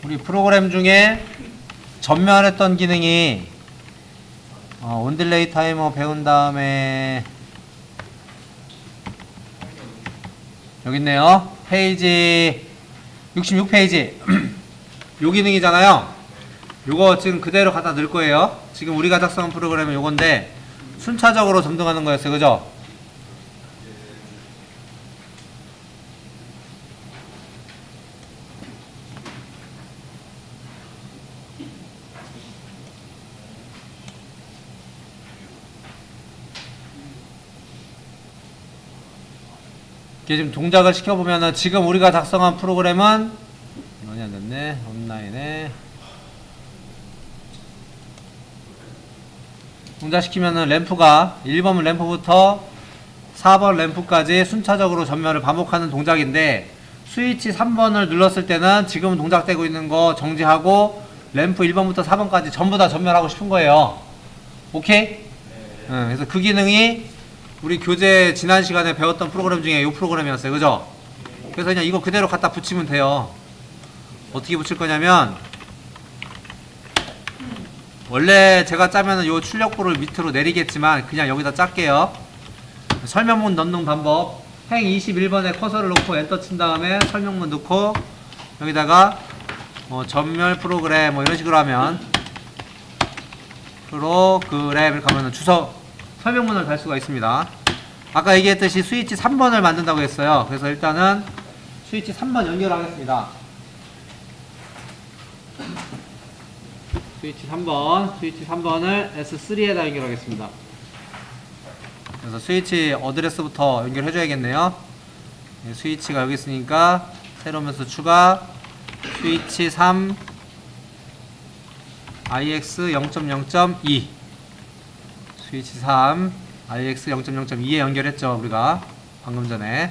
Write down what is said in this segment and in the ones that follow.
우리 프로그램 중에 전멸했던 기능이 온딜레이 타이머 배운 다음에 여기 있네요. 페이지 66페이지 요 기능이잖아요. 요거 지금 그대로 갖다 넣을 거예요. 지금 우리가 작성한 프로그램은 요건데 순차적으로 점등하는 거였어요. 그죠? 이게 지금 동작을 시켜보면은 지금 우리가 작성한 프로그램은 많이 안 됐네. 온라인에 동작시키면은 램프가 1번 램프부터 4번 램프까지 순차적으로 전멸을 반복하는 동작인데 스위치 3번을 눌렀을 때는 지금 동작되고 있는 거 정지하고 램프 1번부터 4번까지 전부 다 전멸하고 싶은 거예요. 오케이? 그래서 그 기능이 우리 교재 지난 시간에 배웠던 프로그램 중에 이 프로그램이었어요. 그죠? 그래서 그냥 이거 그대로 갖다 붙이면 돼요. 어떻게 붙일 거냐면 원래 제가 짜면은 요 출력부를 밑으로 내리겠지만 그냥 여기다 짤게요. 설명문 넣는 방법. 행 21번에 커서를 놓고 엔터 친 다음에 설명문 넣고 여기다가 전멸 프로그램 뭐 이런 식으로 하면 프로그램을 가면은 주소 설명문을 달 수가 있습니다. 아까 얘기했듯이 스위치 3번을 만든다고 했어요. 그래서 일단은 스위치 3번 연결하겠습니다. 스위치 3번을 S3에다 연결하겠습니다. 그래서 스위치 어드레스부터 연결해줘야겠네요. 스위치가 여기 있으니까 새로운 변수 추가 스위치 3 IX 0.0.2 스위치 3 IX 0.0.2에 연결했죠. 우리가 방금 전에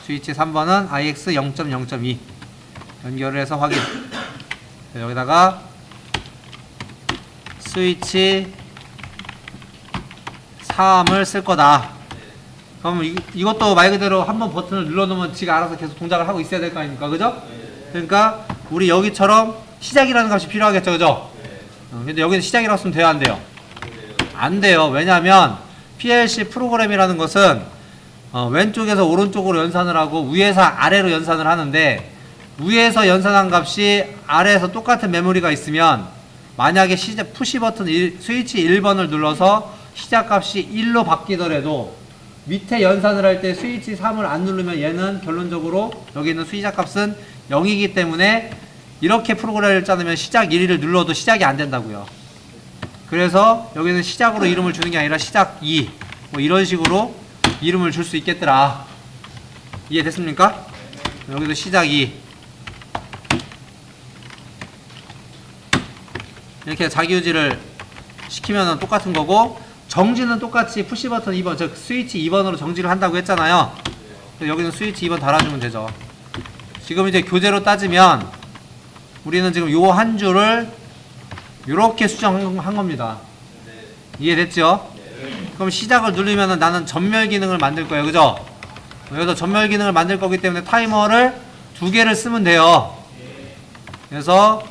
스위치 3번은 IX 0.0.2 연결을 해서 확인. 여기다가 스위치 3을 쓸 거다. 그럼 이것도 말 그대로 한번 버튼을 눌러놓으면 지가 알아서 계속 동작을 하고 있어야 될 거 아닙니까? 그죠? 그러니까 우리 여기처럼 시작이라는 값이 필요하겠죠. 그죠? 근데 여기는 시작이라고 쓰면 돼요? 안 돼요? 안 돼요. 왜냐하면 PLC 프로그램이라는 것은 왼쪽에서 오른쪽으로 연산을 하고 위에서 아래로 연산을 하는데 위에서 연산한 값이 아래에서 똑같은 메모리가 있으면 만약에 푸시 버튼 스위치 1번을 눌러서 시작값이 1로 바뀌더라도 밑에 연산을 할 때 스위치 3을 안 누르면 얘는 결론적으로 여기 있는 시작값은 0이기 때문에 이렇게 프로그램을 짜놓으면 시작 1을 눌러도 시작이 안 된다고요. 그래서 여기는 시작으로 이름을 주는 게 아니라 시작 2 뭐 이런 식으로 이름을 줄 수 있겠더라. 이해됐습니까? 여기도 시작 2 이렇게 자기유지를 시키면 똑같은 거고 정지는 똑같이 푸시버튼 2번 즉 스위치 2번으로 정지를 한다고 했잖아요. 여기는 스위치 2번 달아주면 되죠. 지금 이제 교재로 따지면 우리는 지금 요 한 줄을 요렇게 수정한 겁니다. 이해됐죠? 그럼 시작을 누르면은 나는 전멸 기능을 만들 거예요. 그죠? 여기서 전멸 기능을 만들 거기 때문에 타이머를 2개를 쓰면 돼요. 그래서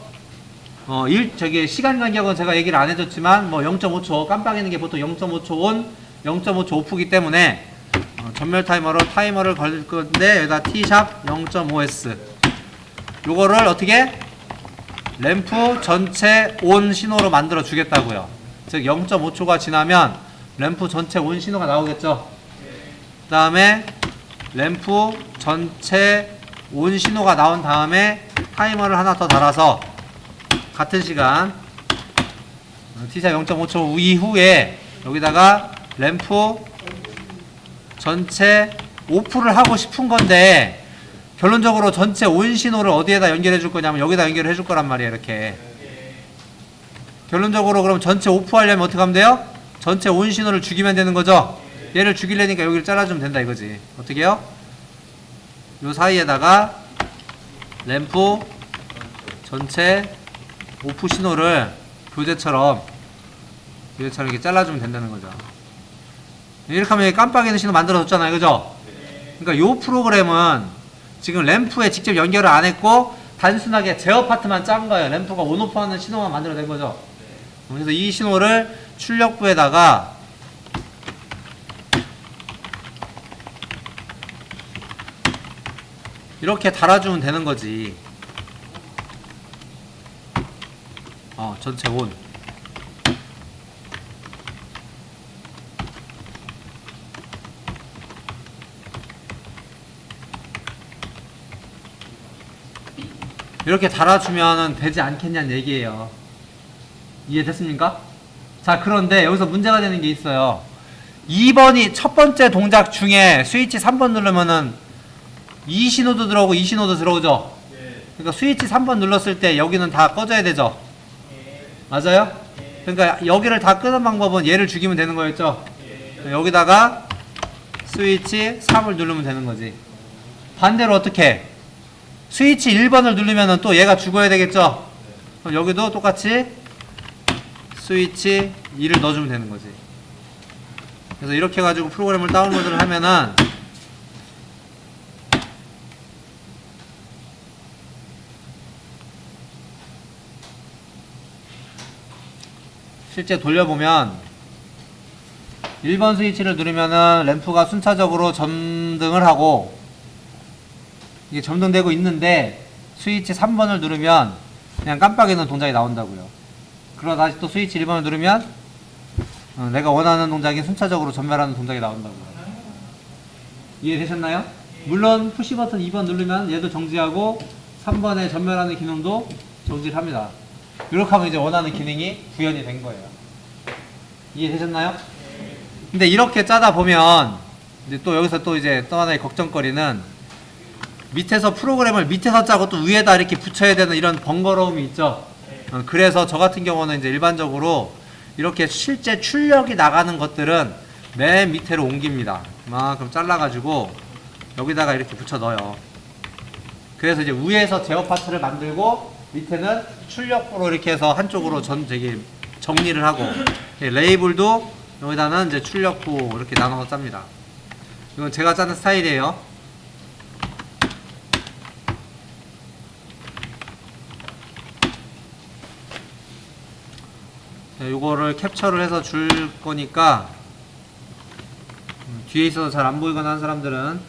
저기 시간 간격은 제가 얘기를 안 해줬지만 뭐 0.5초 깜빡이는 게 보통 0.5초 온 0.5초 오프기 때문에 전멸 타이머를 걸 건데 여기다 T샵 0.5S 요거를 어떻게 램프 전체 온 신호로 만들어 주겠다고요. 즉 0.5초가 지나면 램프 전체 온 신호가 나오겠죠. 그 다음에 램프 전체 온 신호가 나온 다음에 타이머를 하나 더 달아서 같은 시간 T샵 0.5초 이후에 여기다가 램프 전체 오프를 하고 싶은 건데 결론적으로 전체 온 신호를 어디에다 연결해 줄 거냐면 여기다 연결해 줄 거란 말이에요. 이렇게 결론적으로 그럼 전체 오프 하려면 어떻게 하면 돼요? 전체 온 신호를 죽이면 되는 거죠. 얘를 죽이려니까 여기를 잘라주면 된다 이거지. 어떻게 해요? 요 사이에다가 램프 전체 오프 신호를 교재처럼 이렇게 잘라주면 된다는 거죠. 이렇게 하면 깜빡이는 신호 만들어줬잖아요. 그죠? 그러니까 요 프로그램은 지금 램프에 직접 연결을 안 했고 단순하게 제어 파트만 짠 거예요. 램프가 온오프 하는 신호만 만들어낸 거죠. 그래서 이 신호를 출력부에다가 이렇게 달아주면 되는 거지. 전체 온. 이렇게 달아주면 되지 않겠냐는 얘기예요. 이해됐습니까? 자, 그런데 여기서 문제가 되는 게 있어요. 2번이 첫 번째 동작 중에 스위치 3번 누르면은 이 신호도 들어오고 이 신호도 들어오죠? 그러니까 스위치 3번 눌렀을 때 여기는 다 꺼져야 되죠? 맞아요? 그러니까 여기를 다 끄는 방법은 얘를 죽이면 되는 거였죠? 여기다가 스위치 3을 누르면 되는 거지. 반대로 어떻게? 스위치 1번을 누르면은 또 얘가 죽어야 되겠죠? 그럼 여기도 똑같이 스위치 2를 넣어주면 되는 거지. 그래서 이렇게 해가지고 프로그램을 다운로드를 하면은 실제 돌려보면 1번 스위치를 누르면은 램프가 순차적으로 점등을 하고 이게 점등되고 있는데 스위치 3번을 누르면 그냥 깜빡이는 동작이 나온다고요. 그러다 다시 또 스위치 1번을 누르면 내가 원하는 동작이 순차적으로 전멸하는 동작이 나온다고요. 이해되셨나요? 물론 푸시 버튼 2번 누르면 얘도 정지하고 3번에 전멸하는 기능도 정지를 합니다. 이렇게 하면 이제 원하는 기능이 구현이 된 거예요. 이해되셨나요? 근데 이렇게 짜다 보면 이제 또 여기서 또 이제 또 하나의 걱정거리는 밑에서 프로그램을 밑에서 짜고 또 위에다 이렇게 붙여야 되는 이런 번거로움이 있죠. 그래서 저 같은 경우는 이제 일반적으로 이렇게 실제 출력이 나가는 것들은 맨 밑으로 옮깁니다. 그럼 잘라가지고 여기다가 이렇게 붙여 넣어요. 그래서 이제 위에서 제어 파트를 만들고 밑에는 출력부로 이렇게 해서 한쪽으로 정리를 하고 레이블도 여기다는 이제 출력부 이렇게 나눠서 짭니다. 이건 제가 짜는 스타일이에요. 요거를 캡처를 해서 줄 거니까 뒤에 있어서 잘 안 보이거나 하는 사람들은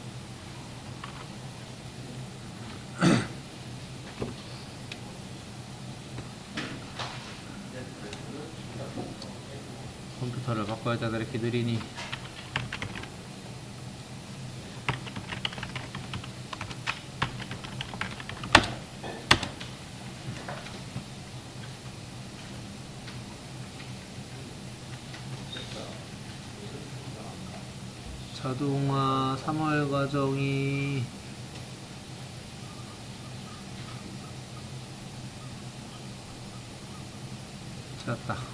컴퓨터를 바꿔야 되다 이렇게 느리니 자동화 3월 과정이 찾았다.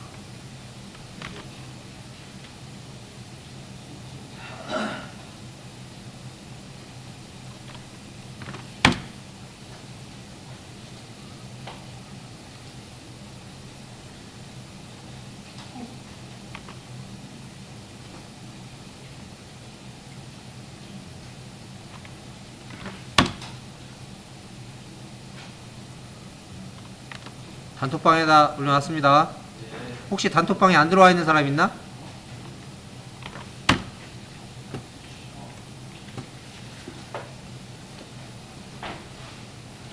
단톡방에다 올려놨습니다. 혹시 단톡방에 안 들어와 있는 사람 있나?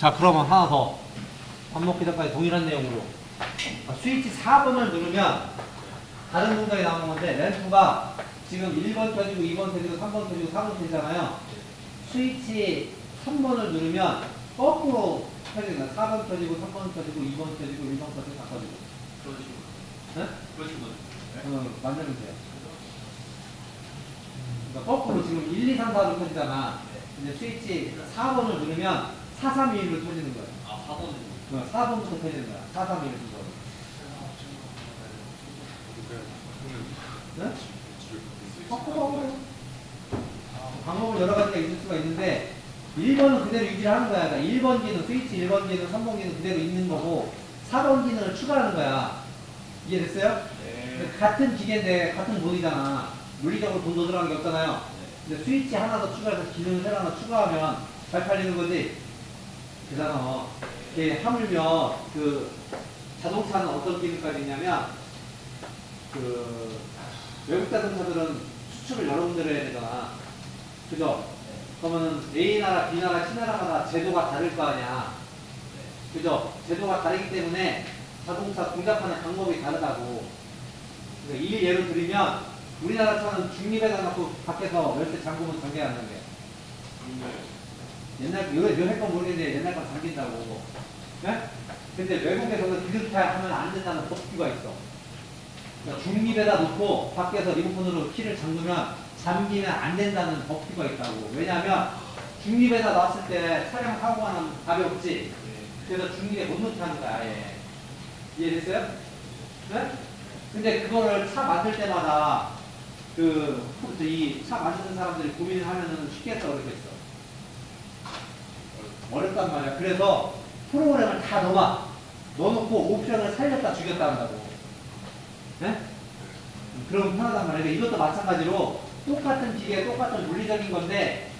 자, 그러면 하나 더. 밥 먹기 전까지 동일한 내용으로. 스위치 4번을 누르면 다른 동작이 나오는 건데 램프가 지금 1번 켜지고 2번 켜지고 3번 켜지고 4번 켜지잖아요. 스위치 3번을 누르면 거꾸로 켜지는 거야. 4번 켜지고 3번 켜지고 2번 켜지고 1번 켜지고 4 켜지고. 그런 식으로. 네? 그런 식으로. 만들면 돼요. 그러니까 거꾸로 지금 1, 2, 3, 4로 켜지잖아. 이제 스위치 4번을 누르면 4, 3, 2, 1로 켜지는 거야. 아, 4번은. 4번부터 켜지는 거야. 4, 3, 2, 1 순서로. 네? 거꾸로. 방법은 여러 가지가 있을 수가 있는데 1번은 그대로 유지를 하는 거야. 그러니까 1번 기능, 스위치 1번 기능, 3번 기능 그대로 있는 거고 4번 기능을 추가하는 거야. 이해됐어요? 네. 같은 기계인데 같은 돈이잖아. 물리적으로 돈 더 들어가는 게 없잖아요. 근데 스위치 하나 더 추가해서 기능을 새로 하나 추가하면 잘 팔리는 거지. 그잖아. 이렇게 하물며 그 자동차는 어떤 기능까지 있냐면 그 외국 자동차들은 수출을 여러 군데로 해야 되잖아. 그죠? 그러면은 A 나라, B 나라, C 나라마다 제도가 다를 거 아니야. 그죠? 제도가 다르기 때문에 자동차 동작하는 방법이 다르다고. 그러니까 이 예를 들면 우리나라 차는 중립에다 놓고 밖에서 열쇠 잠그면 잠겨 안 잠겨? 옛날 요새 건 모르겠는데 옛날 건 잠긴다고. 네? 근데 외국에서는 그렇게 하면 안 된다는 법규가 있어. 그러니까 중립에다 놓고 밖에서 리모컨으로 키를 잠그면 잠기면 안 된다는 법규가 있다고. 왜냐하면 중립에다 놨을 때 차량 사고가 나면 답이 없지. 그래서 중립에 못 놓게 하는 거야. 아예. 이해됐어요? 네? 근데 그거를 차 만들 때마다 이 차 만드는 사람들이 고민을 하면은 쉽게 했다 그러겠어. 어렵단 말이야. 그래서 프로그램을 다 넣어놓고 옵션을 살렸다 죽였다 한다고. 네? 그럼 편하단 말이야. 이것도 마찬가지로 똑같은 기계, 똑같은 물리적인 건데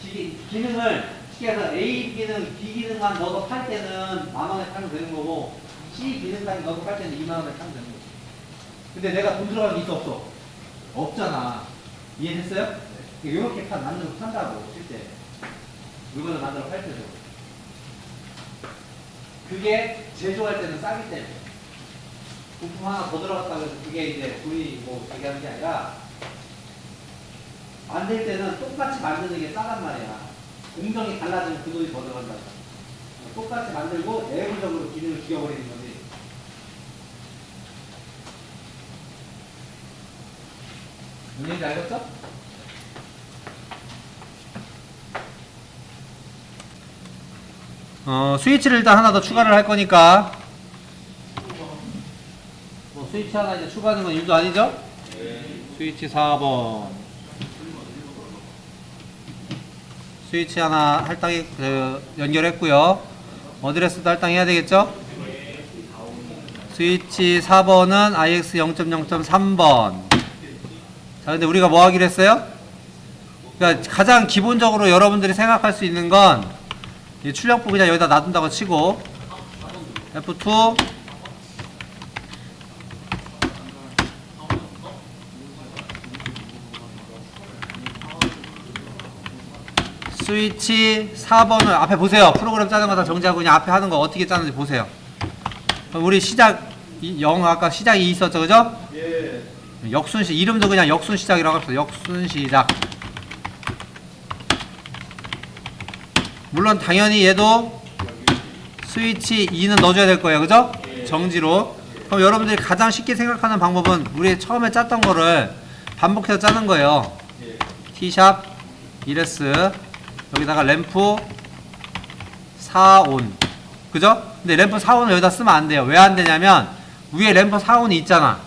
기능을 쉽게 해서 A 기능, B 기능만 넣어서 팔 때는 10,000원에 팔면 되는 거고 C 기능까지 넣어서 팔 때는 20,000원에 팔면 되는 거지. 근데 내가 돈 들어가는 게 있어 없어? 없잖아. 이해됐어요? 이렇게 만들어서 판다고 실제 물건을 만들어 팔 때도. 그게 제조할 때는 싸기 때문에. 부품 하나 더 들어갔다고 해서 그게 이제 돈이 뭐 되게 하는 게 아니라 만들 때는 똑같이 만드는 게 싸단 말이야. 공정이 달라지면 그 돈이 더 들어간다. 똑같이 만들고 내부적으로 기능을 죽여버리는 거지. 뭔 얘기인지 알겠죠? 스위치를 일단 하나 더 추가를 할 거니까 뭐 스위치 하나 이제 추가하는 건 일도 아니죠? 스위치 4번 스위치 하나 할당이 연결했고요. 어드레스도 할당해야 되겠죠? 스위치 4번은 IX 0.0.3번. 자, 근데 우리가 뭐 하기로 했어요? 그러니까 가장 기본적으로 여러분들이 생각할 수 있는 건 이 출력부 그냥 여기다 놔둔다고 치고 F2 스위치 4번을 앞에 보세요. 프로그램 짜는 거 다 정지하고 그냥 앞에 하는 거 어떻게 짜는지 보세요. 그럼 우리 시작 0 아까 시작이 있었죠, 그죠? 예. 역순시 이름도 그냥 역순시작이라고 합시다. 역순시작. 물론 당연히 얘도 스위치 2는 넣어줘야 될 거예요, 그죠? 정지로. 그럼 여러분들이 가장 쉽게 생각하는 방법은 우리 처음에 짰던 거를 반복해서 짜는 거예요. T샵 1S 여기다가 램프 4온, 그죠? 근데 램프 4온을 여기다 쓰면 안 돼요. 왜 안 되냐면 위에 램프 4온이 있잖아.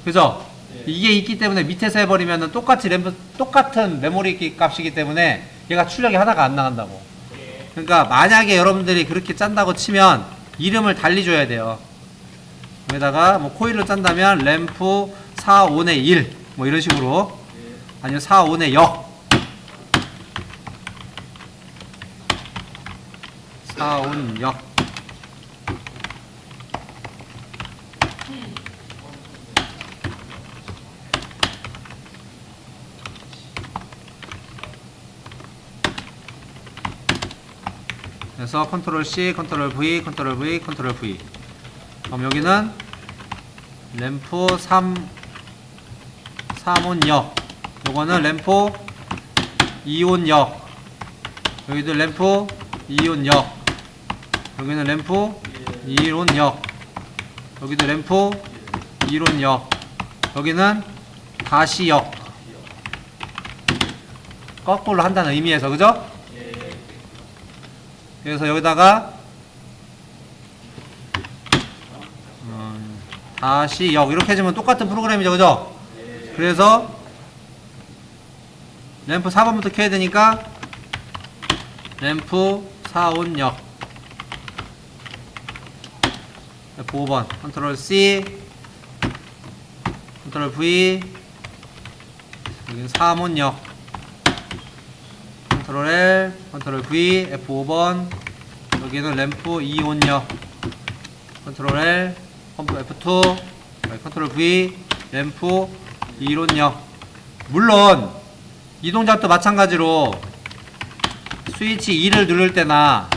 그죠? 이게 있기 때문에 밑에서 해버리면 똑같은 메모리 값이기 때문에 얘가 출력이 하나가 안 나간다고. 그러니까 만약에 여러분들이 그렇게 짠다고 치면 이름을 달리 줘야 돼요. 여기다가 뭐 코일로 짠다면 램프 4온의 1 뭐 이런 식으로, 아니면 4온의 역 4온 역. 그래서 컨트롤 C, 컨트롤 V, 컨트롤 V, 컨트롤 V. 그럼 여기는 램프 3온 역, 요거는 램프 2온 역, 여기도 램프 2온 역, 여기는 램프 2온 역, 여기도 램프 2온 역, 여기는 다시 역. 거꾸로 한다는 의미에서, 그죠? 그래서 여기다가 다시 역 이렇게 해주면 똑같은 프로그램이죠, 그죠? 그래서 램프 4번부터 켜야 되니까 램프 4온 역 F5번 컨트롤 C 컨트롤 V, 여기는 3온 역 컨트롤 L 컨트롤 V F5번 여기는 램프 이온력. 컨트롤 L, F2, 컨트롤 V, 램프 이온력. 물론 이 동작도 마찬가지로 스위치 2를 누를 때나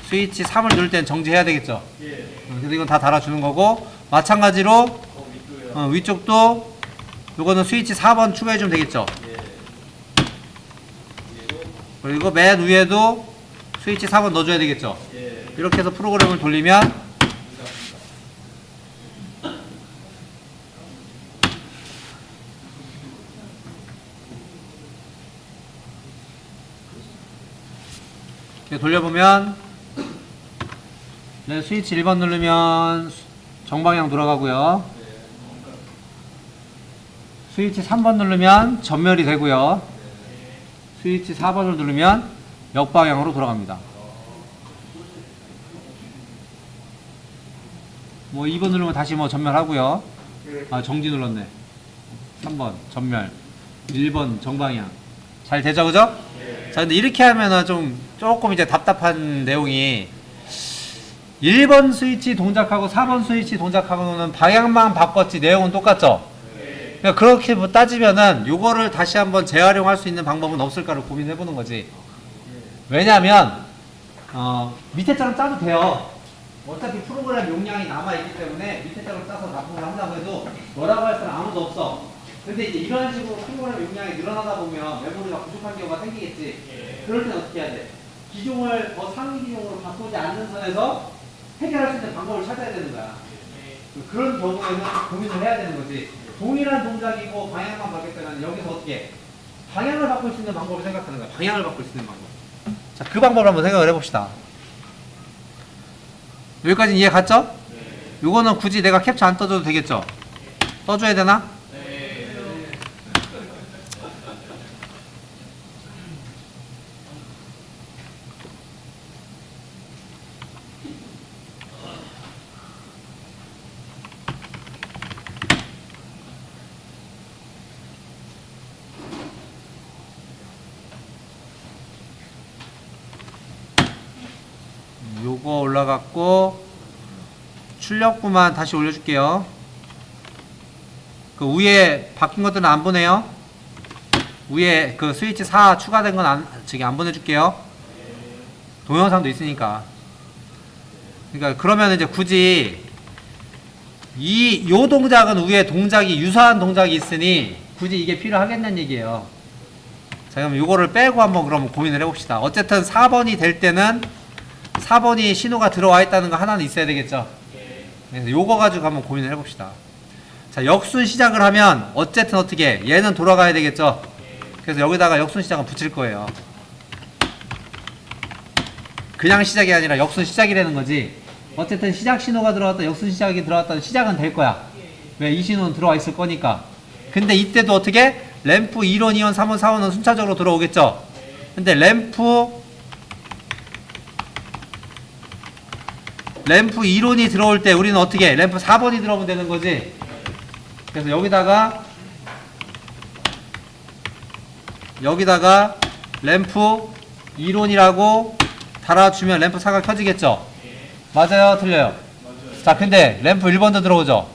스위치 3을 누를 때는 정지해야 되겠죠. 그래서 이건 다 달아주는 거고, 마찬가지로 위쪽도 요거는 스위치 4번 추가해주면 되겠죠. 그리고 맨 위에도 스위치 4번 넣어줘야 되겠죠. 이렇게 해서 프로그램을 돌리면 돌려보면 네, 스위치 1번 누르면 정방향 돌아가고요. 스위치 3번 누르면 전멸이 되고요. 스위치 4번을 누르면 역방향으로 돌아갑니다. 뭐 2번 누르면 다시 뭐 전멸하고요. 아, 정지 눌렀네. 3번 전멸, 1번 정방향. 잘 되죠, 그죠? 자, 근데 이렇게 하면은 조금 이제 답답한 내용이, 1번 스위치 동작하고 4번 스위치 동작하고는 방향만 바꿨지 내용은 똑같죠? 그러니까 그렇게 뭐 따지면은 요거를 다시 한번 재활용할 수 있는 방법은 없을까를 고민해보는 거지. 왜냐면 밑에처럼 짜도 돼요. 어차피 프로그램 용량이 남아있기 때문에 밑에처럼 짜서 납품을 한다고 해도 뭐라고 할 사람 아무도 없어. 근데 이제 이런 식으로 프로그램 용량이 늘어나다 보면 메모리가 부족한 경우가 생기겠지. 그럴 때는 어떻게 해야 돼? 기종을 더 상위 기종으로 바꾸지 않는 선에서 해결할 수 있는 방법을 찾아야 되는 거야. 그런 경우에는 고민을 해야 되는 거지. 동일한 동작이고 방향만 바뀌었다면 여기서 어떻게 방향을 바꿀 수 있는 방법을 생각하는 거야. 방향을 바꿀 수 있는 방법. 자, 그 방법을 한번 생각을 해봅시다. 여기까지는 이해 갔죠? 요거는 굳이 내가 캡처 안 떠줘도 되겠죠? 떠줘야 되나? 요거 올라갔고, 출력부만 다시 올려줄게요. 그 위에 바뀐 것들은 안 보내요. 위에 그 스위치 4 추가된 건 안 보내줄게요. 동영상도 있으니까. 그러니까 그러면 이제 굳이 요 동작은 위에 동작이 유사한 동작이 있으니 굳이 이게 필요하겠냐는 얘기예요. 자, 그럼 요거를 빼고 한번 그럼 고민을 해봅시다. 어쨌든 4번이 될 때는 4번이 신호가 들어와 있다는 거 하나는 있어야 되겠죠. 그래서 요거 가지고 한번 고민을 해봅시다. 자, 역순 시작을 하면 어쨌든 어떻게 얘는 돌아가야 되겠죠. 그래서 여기다가 역순 시작은 붙일 거예요. 그냥 시작이 아니라 역순 시작이라는 거지. 어쨌든 시작 신호가 들어왔다, 역순 시작이 들어왔다, 시작은 될 거야. 왜? 이 신호는 들어와 있을 거니까. 근데 이때도 어떻게 램프 1원, 2원, 3원, 4원은 순차적으로 들어오겠죠. 근데 램프 1원이 들어올 때 우리는 어떻게 램프 4번이 들어오면 되는 거지. 그래서 여기다가 램프 1원이라고 달아주면 램프 4가 켜지겠죠. 맞아요, 틀려요? 자, 근데 램프 1번도 들어오죠.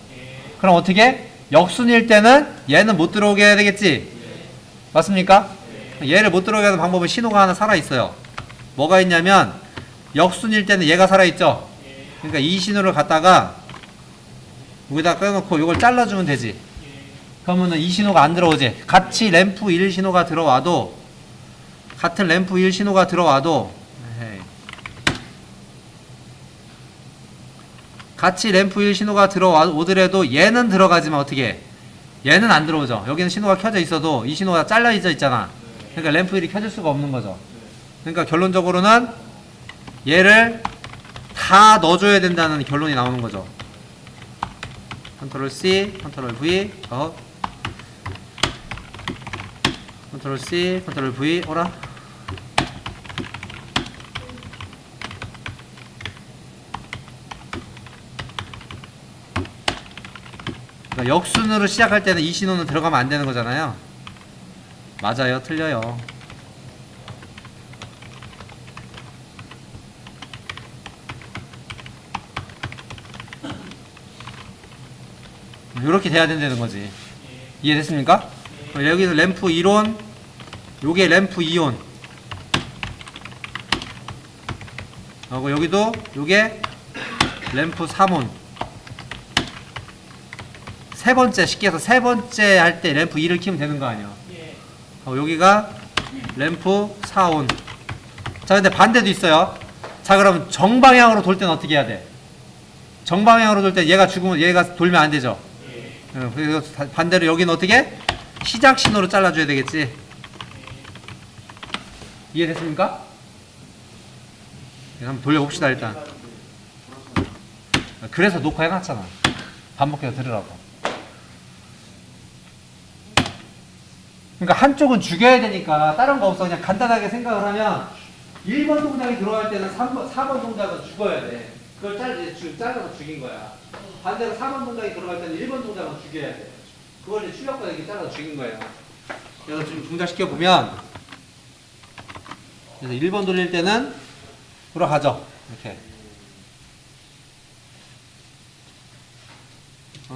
그럼 어떻게? 역순일 때는 얘는 못 들어오게 해야 되겠지. 맞습니까? 얘를 못 들어오게 하는 방법은 신호가 하나 살아있어요. 뭐가 있냐면 역순일 때는 얘가 살아있죠. 그러니까 이 신호를 갖다가 여기다 꺼놓고 이걸 잘라주면 되지. 그러면은 이 신호가 안 들어오지. 같이 램프 1 신호가 들어와도, 같은 램프 1 신호가 들어와도, 같이 램프 1 신호가 들어오더라도 얘는 들어가지만 어떻게? 얘는 안 들어오죠. 여기는 신호가 켜져 있어도 이 신호가 잘라져 있잖아. 그러니까 램프 1이 켜질 수가 없는 거죠. 그러니까 결론적으로는 얘를 다 넣어줘야 된다는 결론이 나오는 거죠. 컨트롤 C, 컨트롤 V, 컨트롤 C, 컨트롤 V, 오라. 그러니까 역순으로 시작할 때는 이 신호는 들어가면 안 되는 거잖아요. 맞아요, 틀려요. 이렇게 돼야 된다는 거지. 이해됐습니까? 여기서 램프 1온, 요게 램프 2온. 하고 여기도 요게 램프 3온. 세 번째, 쉽게 해서 세 번째 할 때 램프 2를 키면 되는 거 아니야. 여기가 램프 4온. 자, 근데 반대도 있어요. 자, 그럼 정방향으로 돌 때는 어떻게 해야 돼? 정방향으로 돌 때 얘가 죽으면 얘가 돌면 안 되죠. 그래서 반대로 여기는 어떻게? 시작 신호로 잘라줘야 되겠지. 이해됐습니까? 한번 돌려봅시다 일단. 그래서 녹화해놨잖아. 반복해서 들으라고. 그러니까 한쪽은 죽여야 되니까 다른 거 없어. 그냥 간단하게 생각을 하면 1번 동작이 들어갈 때는 4번 동작은 죽어야 돼. 그걸 잘라서 죽인 거야. 반대로 4번 동작이 들어갈 때는 1번 동작은 죽여야 돼. 그걸 이제 출력과 이렇게 잘라서 죽인 거예요. 그래서 지금 동작시켜 보면, 그래서 1번 돌릴 때는 돌아가죠. 이렇게.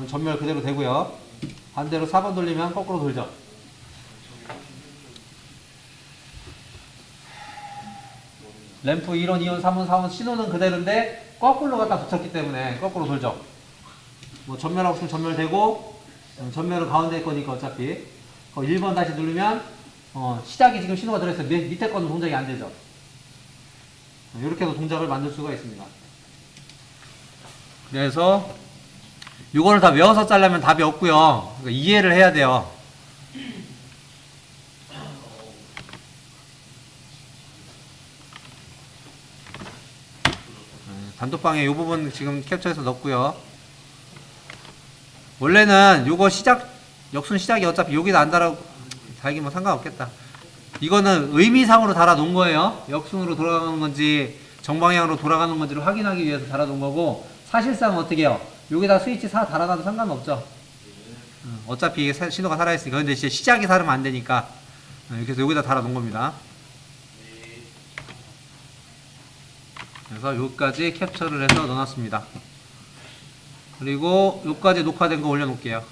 전멸 그대로 되고요. 반대로 4번 돌리면 거꾸로 돌죠. 램프 1원, 2원, 3원, 4원 신호는 그대로인데 거꾸로 갖다 붙였기 때문에 거꾸로 돌죠. 뭐 전멸 없으면 전멸되고, 전멸은 가운데 거니까 어차피 1번 다시 누르면 시작이 지금 신호가 들어있어요. 밑에 거는 동작이 안 되죠. 이렇게 해서 동작을 만들 수가 있습니다. 그래서 이거를 다 외워서 자르면 답이 없고요. 그러니까 이해를 해야 돼요. 단톡방에 이 부분 지금 캡처해서 넣었고요. 원래는 요거 역순 시작이 어차피 여기다 안 달기 뭐 상관없겠다. 이거는 의미상으로 달아 놓은 거예요. 역순으로 돌아가는 건지 정방향으로 돌아가는 건지를 확인하기 위해서 달아 놓은 거고, 사실상 어떻게 해요? 여기다 스위치 4 달아놔도 상관없죠. 어차피 이게 신호가 살아있으니까. 근데 이제 시작이 살으면 안 되니까 그래서 여기다 달아 놓은 겁니다. 그래서 여기까지 캡처를 해서 넣어놨습니다. 그리고 여기까지 녹화된 거 올려놓을게요.